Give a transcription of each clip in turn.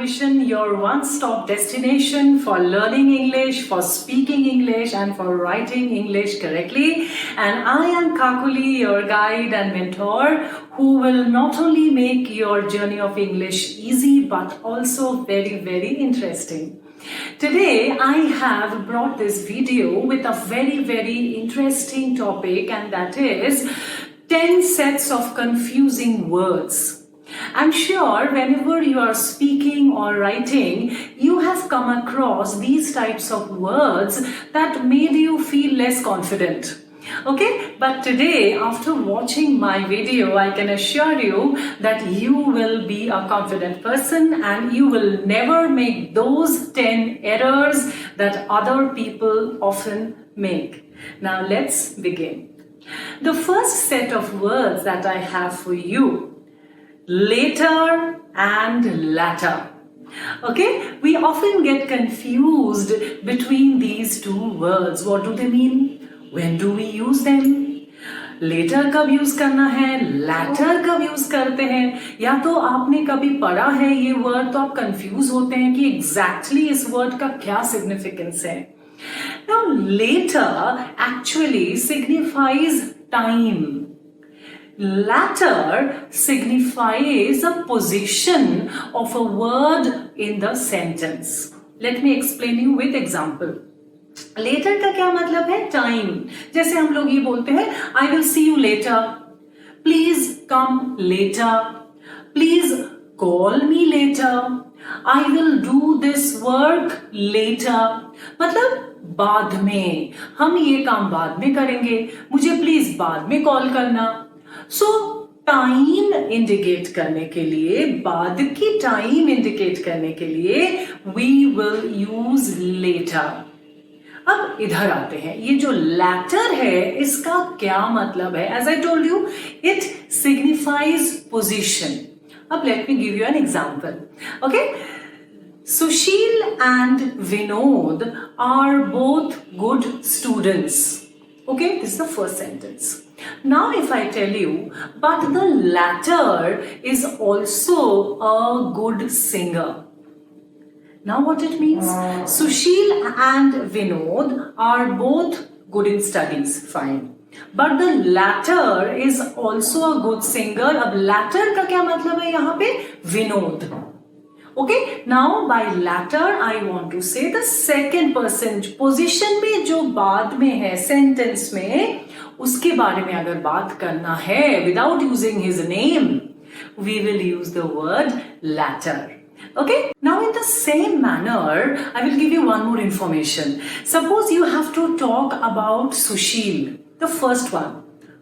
Ambition, your one-stop destination for learning English, for speaking English, and for writing English correctly. And I am Kakuli, your guide and mentor, who will not only make your journey of English easy, but also very, very interesting. Today, I have brought this video with a very, very interesting topic, and that is 10 sets of confusing words. I'm sure whenever you are speaking or writing, you have come across these types of words that made you feel less confident. Okay, but today, after watching my video, I can assure you that you will be a confident person and you will never make those 10 errors that other people often make. Now let's begin. The first set of words that I have for you: later and latter. Okay, we often get confused between these two words. What do they mean? When do we use them? Later कब use करना है, latter कब use करते हैं? या तो आपने कभी पढ़ा है ये वर्ड तो आप कंफ्यूज होते हैं कि एग्जैक्टली इस वर्ड का क्या सिग्निफिकेंस है. Now later actually signifies time. Latter signifies a position of a word in the sentence. Let me explain you with example. Later का क्या मतलब है? टाइम. जैसे हम लोग ये बोलते हैं, I will see you later. Please come later. Please call me later. I will do this work later. मतलब बाद में, हम ये काम बाद में करेंगे, मुझे प्लीज बाद में कॉल करना. सो टाइम इंडिकेट करने के लिए, बाद की टाइम इंडिकेट करने के लिए we will use later. अब इधर आते हैं, ये जो latter है इसका क्या मतलब है? As I told you, it signifies position. अब let me give you an example. Okay? Sushil and Vinod are both good students. Okay, this is the first sentence. Now if I tell you, but the latter is also a good singer. Now what it means? Sushil and Vinod are both good in studies, fine. But the latter is also a good singer. अब latter का क्या मतलब है यहाँ पे? Vinod. Okay, now by latter I want to say the second person. Position में जो बाद में है sentence में, उसके बारे में अगर बात करना है without using his name, we will use the word latter. Okay, now in the same manner I will give you one more information. Suppose you have to talk about Sushil, the first one.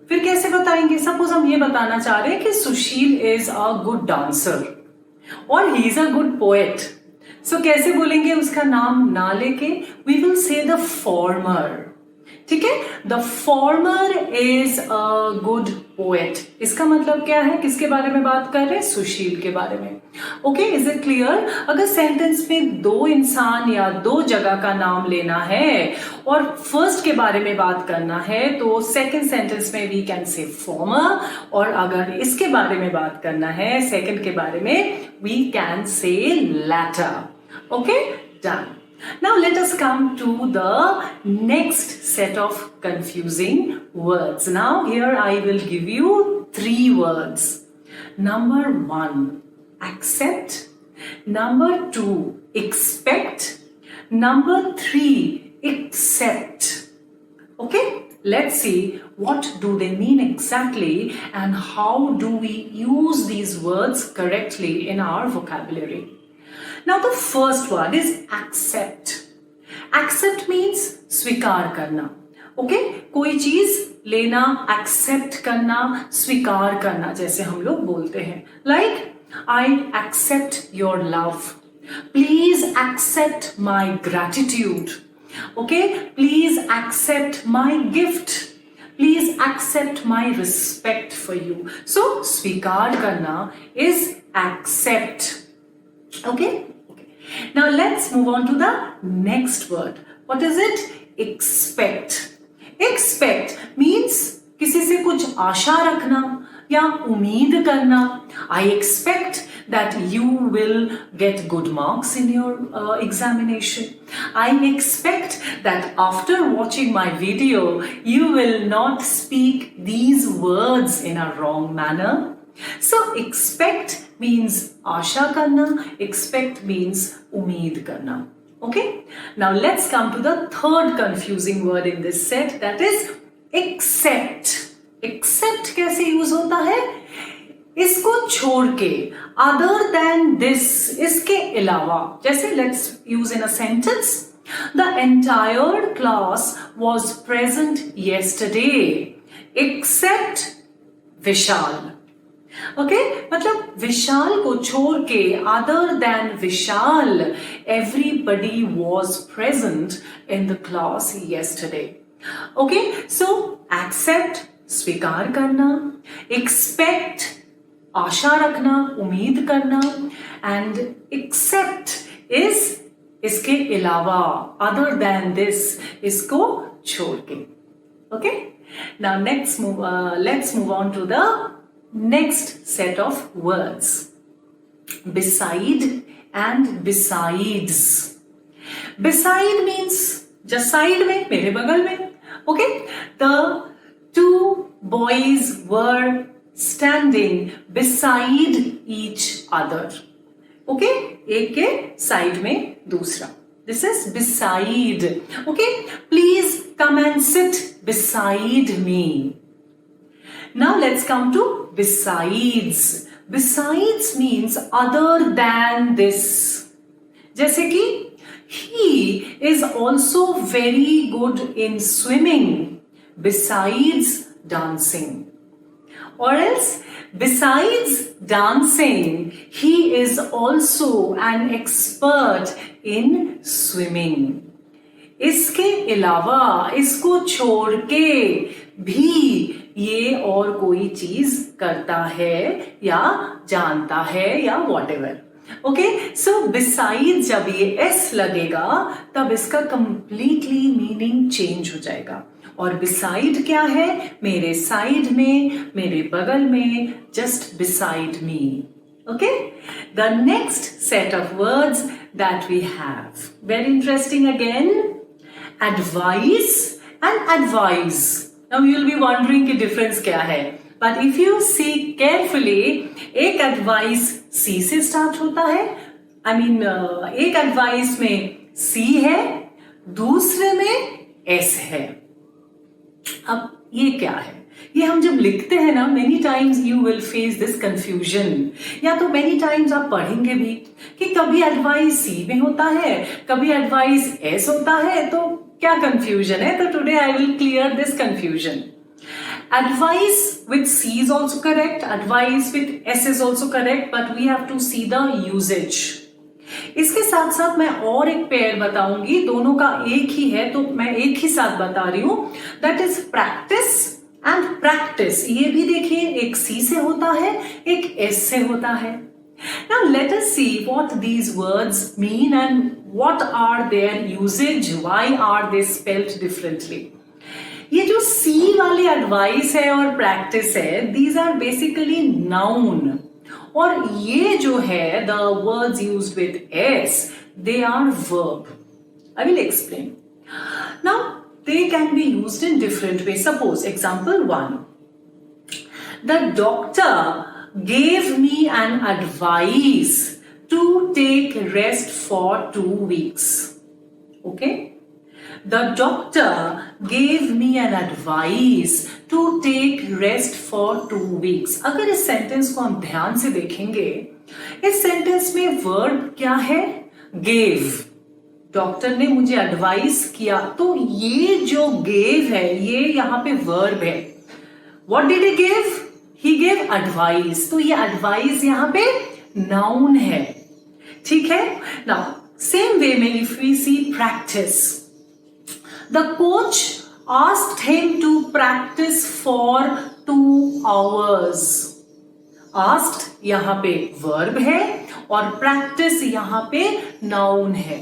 फिर कैसे बताएंगे? Suppose हम ये बताना चाह रहे हैं कि Sushil is a good dancer or he is a good poet. So कैसे बोलेंगे उसका नाम ना लेके? We will say the former. ठीक है, the former is a good poet. इसका मतलब क्या है? किसके बारे में बात कर रहे हैं? सुशील के बारे में. Okay, is it clear? अगर सेंटेंस में दो इंसान या दो जगह का नाम लेना है और फर्स्ट के बारे में बात करना है तो सेकंड सेंटेंस में वी कैन से फॉर्मर, और अगर इसके बारे में बात करना है सेकंड के बारे में we can say later. Okay, done. Now let us come to the next set of confusing words. Now here I will give you 3 words. Number 1, accept. Number 2, expect. Number 3, accept. Okay? Let's see what do they mean exactly and how do we use these words correctly in our vocabulary. Now the first one is accept. Accept means स्वीकार करना. Okay? कोई चीज लेना, accept करना, स्वीकार करना, जैसे हम लोग बोलते हैं. Like, I accept your love. Please accept my gratitude. Okay? Please accept my gift. Please accept my respect for you. So, स्वीकार करना is accept. Okay? Now let's move on to the next word. What is it? Expect. Expect means किसी से कुछ आशा रखना या उम्मीद करना. I expect that you will get good marks in your examination. I expect that after watching my video, you will not speak these words in a wrong manner. So expect means आशा करना, expect means उम्मीद करना. Okay? Now let's come to the third confusing word in this set, that is except. Except कैसे use होता है? इसको छोड़ के, other then this, इसके अलावा. जैसे let's use in a sentence, the entire class was present yesterday except Vishal. Okay, मतलब विशाल को छोड़ के, other than Vishal, everybody was present in the class yesterday. Okay, so except स्वीकार करना, एक्सपेक्ट आशा रखना, उम्मीद करना, एंड एक्सेप्ट इज इसके अलावा, अदर देन दिस, इसको छोड़ के. Okay, now let's move on to the next set of words, beside and besides. Beside means just side में, मेरे बगल में. Okay, the two boys were standing beside each other. Okay, एक के side में दूसरा. This is beside. Okay, please come and sit beside me. Now let's come to besides. Besides means other than this. जैसे कि he is also very good in swimming besides dancing. Or else, besides dancing, he is also an expert in swimming. इसके अलावा, इसको छोड़ के भी ये और कोई चीज करता है या जानता है या whatever. ओके, सो बिसाइड जब ये एस लगेगा तब इसका कंप्लीटली मीनिंग चेंज हो जाएगा. और बिसाइड क्या है? मेरे साइड में, मेरे बगल में, just beside me. Okay, the next set of words that we have, very interesting again, advice and advise. Now you will be wondering कि डिफरेंस क्या है, but if you see carefully, एक एडवाइस सी से start होता है. I mean एक advice में सी है, दूसरे में एस है. अब ये क्या है? ये हम जब लिखते हैं ना, many times you will face this confusion. या तो मेनी टाइम्स आप पढ़ेंगे भी कि कभी एडवाइस सी में होता है, कभी एडवाइस एस होता है, तो क्या कंफ्यूजन है? तो today I will clear this confusion. Advice with C is also correct, advice with S is also correct, but we have to see the usage. इसके साथ साथ मैं और एक पेयर बताऊंगी, दोनों का एक ही है तो मैं एक ही साथ बता रही हूं. That is practice and practice. ये भी देखिए, एक C से होता है, एक S से होता है. Now let us see what these words mean and what are their usage, why are they spelled differently. ये जो सी वाली एडवाइस है और प्रैक्टिस है, दीज आर बेसिकली नाउन. और ये जो है the words used with S, they are verb. I will explain. Now they can be used in different way. Suppose example 1, the doctor gave me an advice to take rest for 2 weeks. Okay, The doctor gave me an advice to take rest for 2 weeks. अगर इस sentence को हम ध्यान से देखेंगे, इस sentence में verb क्या है? gave. डॉक्टर ने मुझे एडवाइस किया, तो ये जो gave है, ये यहां पे वर्ब है. What did he give? He gave advice. तो ये advice यहां पे नाउन है. ठीक है. Now same way में if we see practice, the coach asked him to practice for 2 hours. Asked यहां पे verb है और practice यहां पे noun है.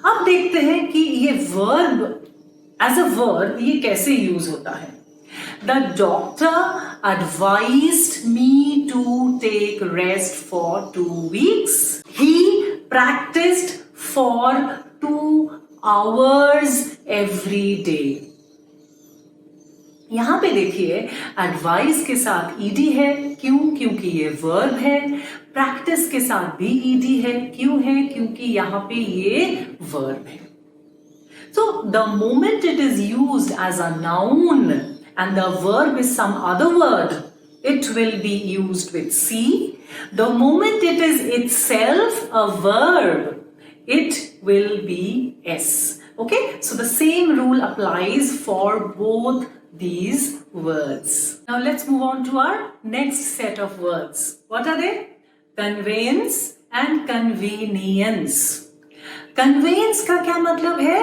अब देखते हैं कि ये verb as a verb ये कैसे यूज होता है. The doctor advised me to take rest for 2 weeks. He practiced for 2 hours every day. यहां पे देखिए एडवाइस के साथ ईडी है, क्यों? क्योंकि ये वर्ब है. प्रैक्टिस के साथ भी ईडी है, क्यों है? क्योंकि यहां पे ये वर्ब है. So the moment it is used as a noun and the verb is some other word, it will be used with C. The moment it is itself a verb, it will be S. Okay, so the same rule applies for both these words. Now let's move on to our next set of words. What are they? Conveyance and convenience. Conveyance का क्या मतलब है?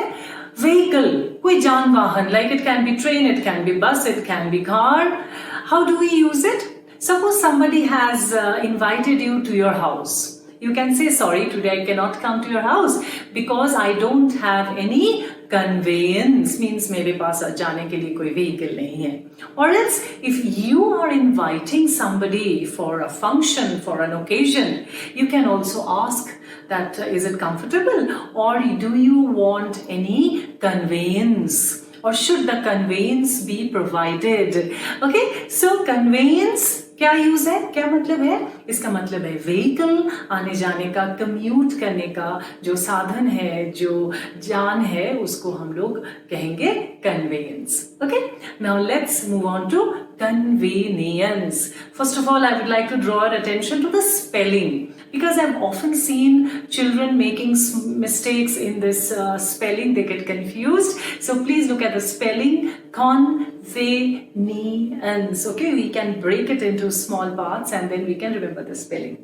Vehicle, कोई जान वाहन, like it can be train, it can be bus, it can be car. How do we use it? Suppose somebody has invited you to your house. You can say, sorry, today I cannot come to your house because I don't have any conveyance. Means मेरे पास जाने के लिए कोई vehicle नहीं है. Or else, if you are inviting somebody for a function, for an occasion, you can also ask that is it comfortable or do you want any conveyance? Or should the conveyance be provided? Okay, so conveyance क्या use है, क्या मतलब है? इसका मतलब है vehicle, आने जाने का, कम्यूट करने का जो साधन है, जो जान है, उसको हम लोग कहेंगे conveyance. Okay, now let's move on to convenience. First of all, I would like to draw your attention to the spelling because I've often seen children making mistakes in this spelling. They get confused. So please look at the spelling. Convenience. Okay, we can break it into small parts and then we can remember the spelling.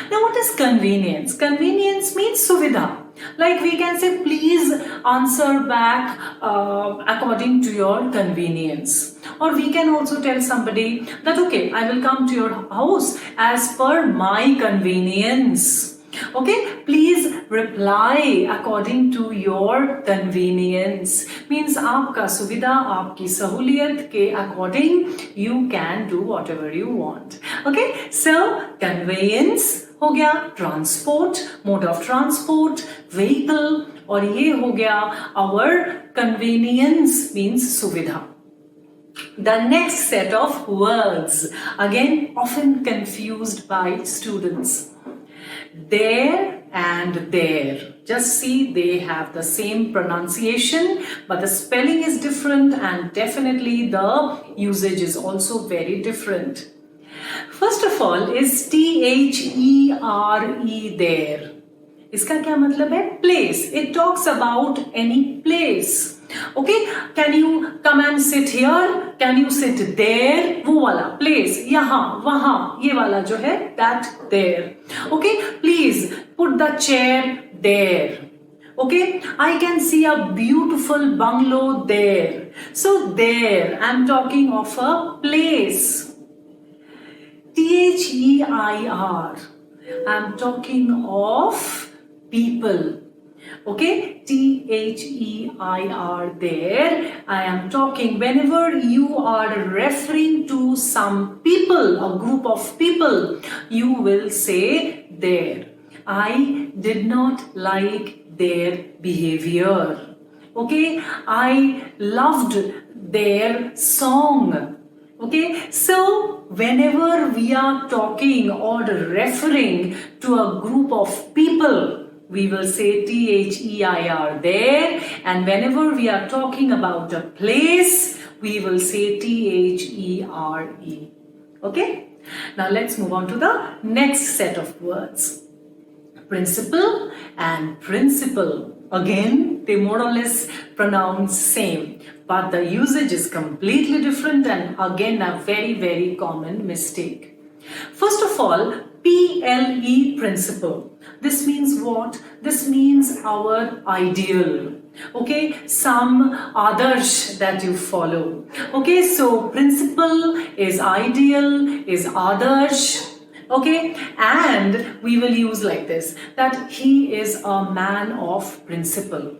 Now, what is convenience? Convenience means suvidha. Like we can say, please answer back according to your convenience. Or we can also tell somebody that, okay, I will come to your house as per my convenience. Okay, please reply according to your convenience. Means आपका सुविधा, आपकी सहूलियत के according you can do whatever you want. Okay, so conveyance हो गया transport, mode of transport, vehicle, और ये हो गया our convenience means सुविधा. The next set of words, again often confused by students. There and there. Just see, they have the same pronunciation, but the spelling is different and definitely the usage is also very different. First of all is THERE there. इसका क्या मतलब है? Place. It talks about any place. Okay, can you come and sit here? Can you sit there? वो वाला place, यहाँ, वहाँ, ये वाला जो है that there. Okay, please put the chair there. Okay, I can see a beautiful bungalow there. So there, I'm talking of a place. THEIR, I'm talking of people. Okay, THEIR there, I am talking whenever you are referring to some people, a group of people, you will say there. I did not like their behavior. Okay, I loved their song. Okay, so whenever we are talking or referring to a group of people, we will say THEIR there, and whenever we are talking about a place, we will say THERE. Okay, now let's move on to the next set of words. Principal and principal. Again, they more or less pronounce same, but the usage is completely different, and again a very, very common mistake. First of all, PLE, principle. This means what? This means our ideal. Okay, some adarsh that you follow. Okay, so principle is ideal, is adarsh. Okay, and we will use like this, that he is a man of principle.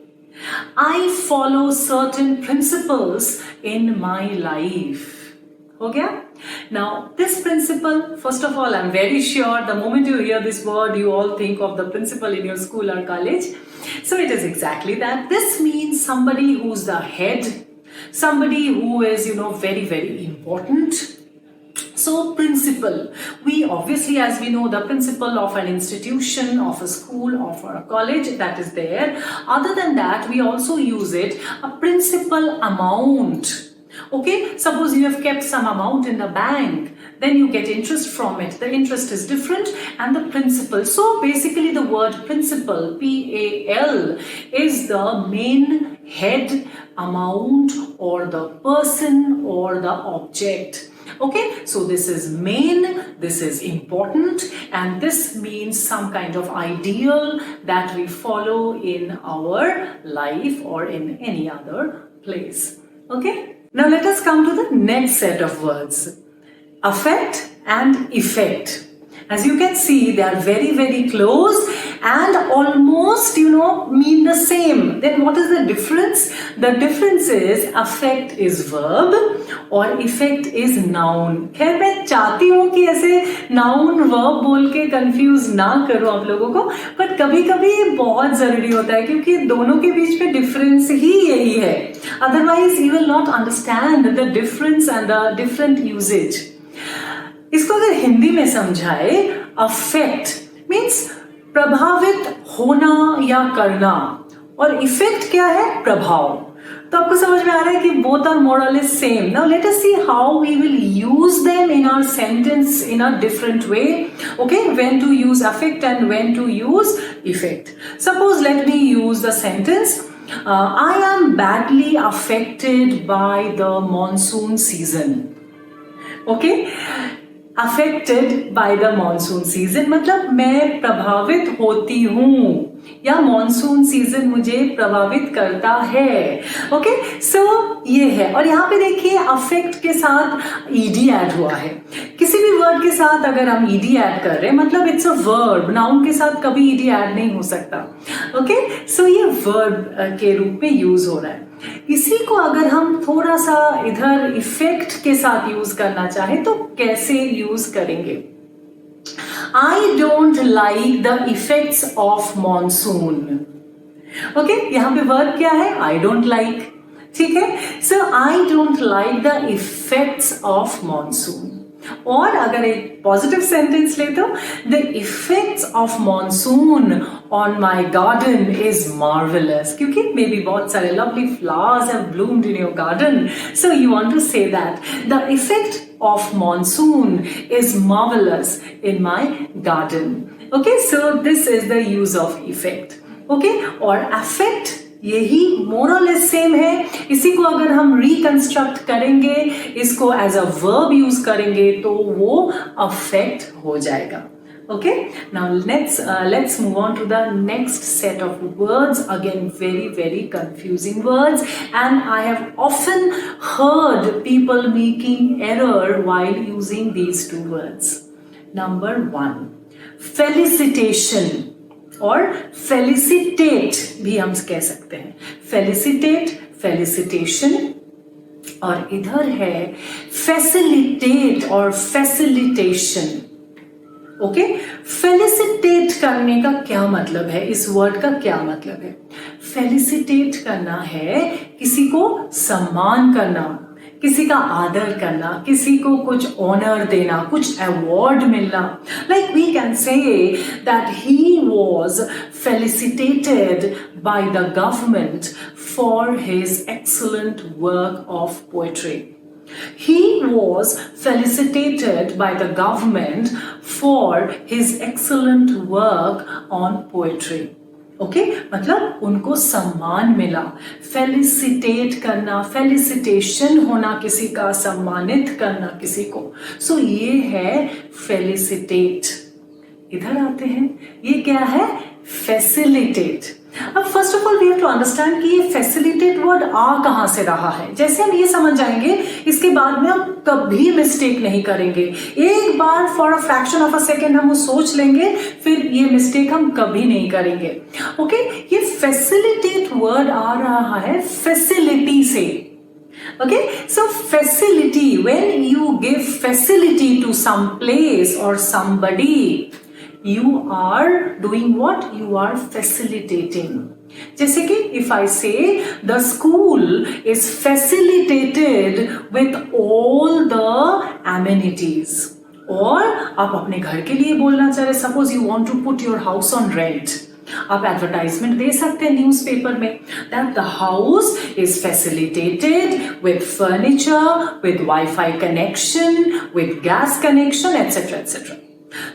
I follow certain principles in my life. हो गया? Now this principle, first of all, I'm very sure the moment you hear this word, you all think of the principal in your school or college. So it is exactly that. This means somebody who's the head, somebody who is, very, very important. So principal, we obviously, as we know, the principal of an institution, of a school, of a college, that is there. Other than that, we also use it, a principal amount. Okay, suppose you have kept some amount in the bank, then you get interest from it. The interest is different, and the principal. So basically the word principal, P-A-L, is the main head, amount, or the person, or the object. Okay, so this is main, this is important, and this means some kind of ideal that we follow in our life or in any other place. Okay, now let us come to the next set of words, affect and effect. As you can see, they are very, very close and almost, mean the same. Then what is the difference? The difference is affect is verb और effect is noun. खैर मैं चाहती हूँ कि ऐसे noun verb बोल के confuse ना करो आप लोगों को, but कभी कभी ये बहुत जरूरी होता है क्योंकि दोनों के बीच में difference ही यही है. Otherwise you will not understand the difference and the different usage. इसको अगर हिंदी में समझाए, अफेक्ट मीन्स प्रभावित होना या करना, और इफेक्ट क्या है? प्रभाव. तो आपको समझ में आ रहा है कि बोथ आर मोर और less same. Now let us see how we will use them in our sentence in a different way. Okay, when to use affect and when to use effect. Suppose let me use the sentence, I am badly affected by the monsoon season. Okay, affected by the monsoon season मतलब मैं प्रभावित होती हूँ या monsoon season मुझे प्रभावित करता है. ओके, सो ये है. और यहाँ पे देखिए अफेक्ट के साथ ईडी ऐड हुआ है. किसी भी वर्ड के साथ अगर हम ईडी ऐड कर रहे हैं मतलब इट्स अ वर्ब. नाउन के साथ कभी ईडी ऐड नहीं हो सकता. ओके, सो ये वर्ब के रूप में यूज हो रहा है. इसी को अगर हम थोड़ा सा इधर इफेक्ट के साथ यूज करना चाहे तो कैसे यूज करेंगे? I don't like the effects of monsoon. Okay, यहाँ पे वर्ब क्या है? I don't like. ठीक है, so I don't like the effects of monsoon. और अगर एक पॉजिटिव सेंटेंस ले तो the effects of monsoon on my garden is marvelous. क्योंकि मे बी बहुत सारे lovely flowers have bloomed in your garden, so you want to say that the effect of monsoon is marvelous in my garden. Okay, so this is the use of effect. Okay, और affect यही मोर और less same है. इसी को अगर हम reconstruct करेंगे, इसको एज अ वर्ब यूज करेंगे तो वो अफेक्ट हो जाएगा. Okay, now let's move on to the next set of words. Again, very, very confusing words, and I have often heard people making error while using these two words. Number 1, felicitation और felicitate भी हम कह सकते हैं. felicitate, felicitation, और इधर है facilitate और facilitation. ओके, फेलिसिटेट करने का क्या मतलब है? इस वर्ड का क्या मतलब है? फेलिसिटेट करना है किसी को सम्मान करना, किसी का आदर करना, किसी को कुछ ऑनर देना, कुछ अवार्ड मिलना. Like we can say that he was felicitated by the government for his excellent work of poetry. He was felicitated by the government for his excellent work on poetry. Okay, मतलब उनको सम्मान मिला. Felicitate करना, felicitation होना, किसी का सम्मानित करना किसी को. सो ये है फेलिसिटेट. इधर आते हैं, ये क्या है? फैसिलिटेट. अब first of all we have to understand कि ये फैसिलिटेट वर्ड आ कहां से रहा है. जैसे हम ये समझ जाएंगे, इसके बाद में हम कभी मिस्टेक नहीं करेंगे. एक बार for a fraction of a second हम वो सोच लेंगे, फिर ये मिस्टेक हम कभी नहीं करेंगे. ओके, ये फैसिलिटेट वर्ड आ रहा है फैसिलिटी से. Okay, so facility, when you give facility to some place or somebody, you are doing what? You are facilitating. जैसे कि if I say the school is facilitated with all the amenities, और आप अपने घर के लिए बोलना चाह रहे, suppose you want to put your house on rent, आप एडवर्टाइजमेंट दे सकते हैं न्यूज़पेपर में that the house is facilitated with furniture, with WiFi connection, with gas connection, etcetera etcetera.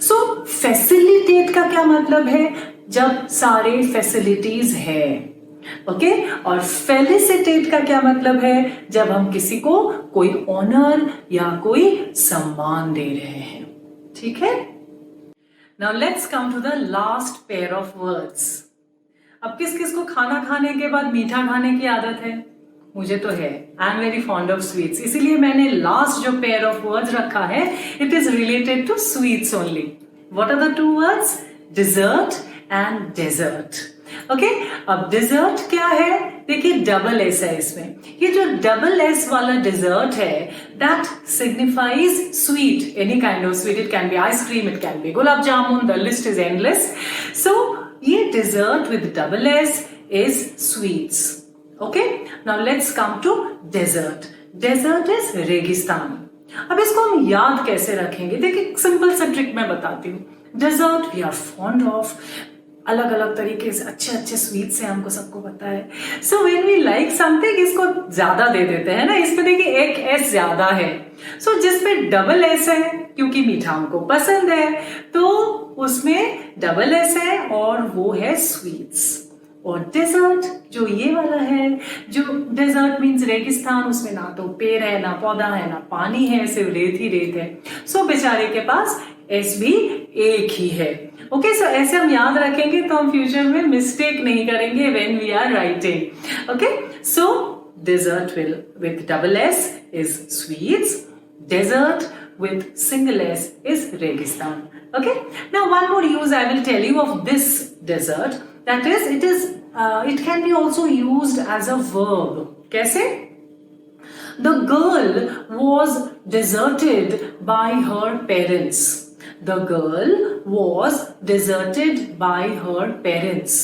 So facilitate का क्या मतलब है? जब सारे फैसिलिटीज है. ओके, और फेलिसिटेट का क्या मतलब है? जब हम किसी को कोई ऑनर या कोई सम्मान दे रहे हैं. ठीक है. Now let's come to the last pair of words. अब किस किस को खाना खाने के बाद मीठा खाने की आदत है? मुझे तो है. I am very fond of sweets. इसीलिए मैंने लास्ट जो पेयर ऑफ वर्ड्स रखा है, it is related to sweets only. What are the two words? Dessert and desert. Okay, अब डिजर्ट क्या है? देखिए डबल एस है इसमें. ये जो डबल एस वाला डिजर्ट है, that signifies sweet, any kind of sweet. It can be ice cream, it can be gulab jamun, the list is endless. सो ये dessert with double S is sweets. Okay, now let's come to desert. Desert is रेगिस्तान. अब इसको हम याद कैसे रखेंगे? देखिए simple सा ट्रिक मैं बताती हूँ. Desert we are fond of, अलग अलग तरीके से अच्छे अच्छे स्वीट्स हैं, हमको सबको पता है. So when we like something, इसको ज्यादा दे देते हैं ना. इसमें देखिए एक एस ज्यादा है. सो जिसमें डबल एस है, क्योंकि मीठा हमको पसंद है, तो उसमें डबल एस है और वो है स्वीट्स. और डेजर्ट जो ये वाला है, जो डेजर्ट मीन्स रेगिस्तान, उसमें ना तो पेड़ है, ना पौधा है, ना पानी है, सिर्फ रेत ही रेत है. सो बेचारे के पास एस भी एक ही है. ओके, सो ऐसे हम याद रखेंगे तो हम फ्यूचर में मिस्टेक नहीं करेंगे when we are writing. Okay, so dessert will with double S is sweets, desert with single S is Registan. Okay, now one more use I will tell you of this desert, that is it can be also used as a verb. कैसे? The girl was deserted by her parents. The girl was deserted by her parents.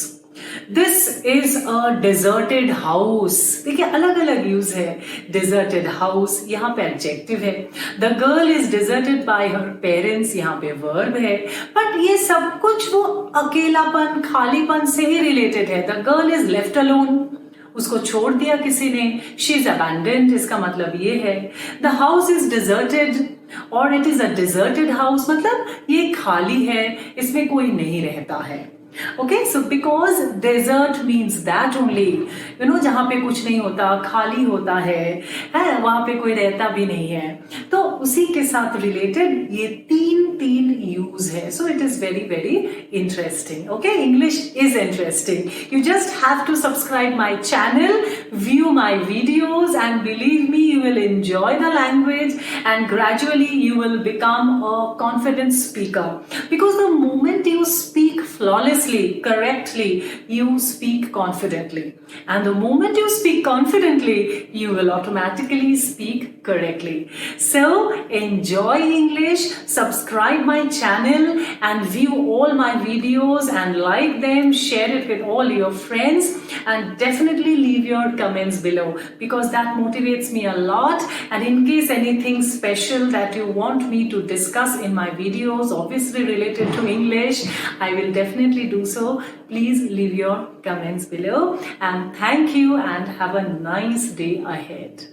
This is a deserted house. देखिए अलग अलग use है. deserted house यहाँ पे adjective है. The girl is deserted by her parents यहाँ पे वर्ब है. बट ये सब कुछ वो अकेलापन, खालीपन से ही रिलेटेड है. The girl is left alone. उसको छोड़ दिया किसी ने. She is abandoned. इसका मतलब ये है. The house is deserted और it is a deserted house, मतलब ये खाली है, इसमें कोई नहीं रहता है. Okay, so because desert means that only, you know, जहाँ पे कुछ नहीं होता, खाली होता है, वहां पे कोई रहता भी नहीं है. तो उसी के साथ रिलेटेड ये तीन यूज है. So it is very very interesting. Okay, English is interesting. You just have to subscribe my channel, view my videos, and believe me, you will enjoy the language and gradually you will become a confident speaker, because the moment you speak flawlessly, correctly, you speak confidently, and the moment you speak confidently, you will automatically speak correctly. So enjoy English, subscribe my channel and view all my videos and like them, share it with all your friends, and definitely leave your comments below, because that motivates me a lot. And in case anything special that you want me to discuss in my videos, obviously related to English, I will definitely do so. Please leave your comments below, and thank you and have a nice day ahead.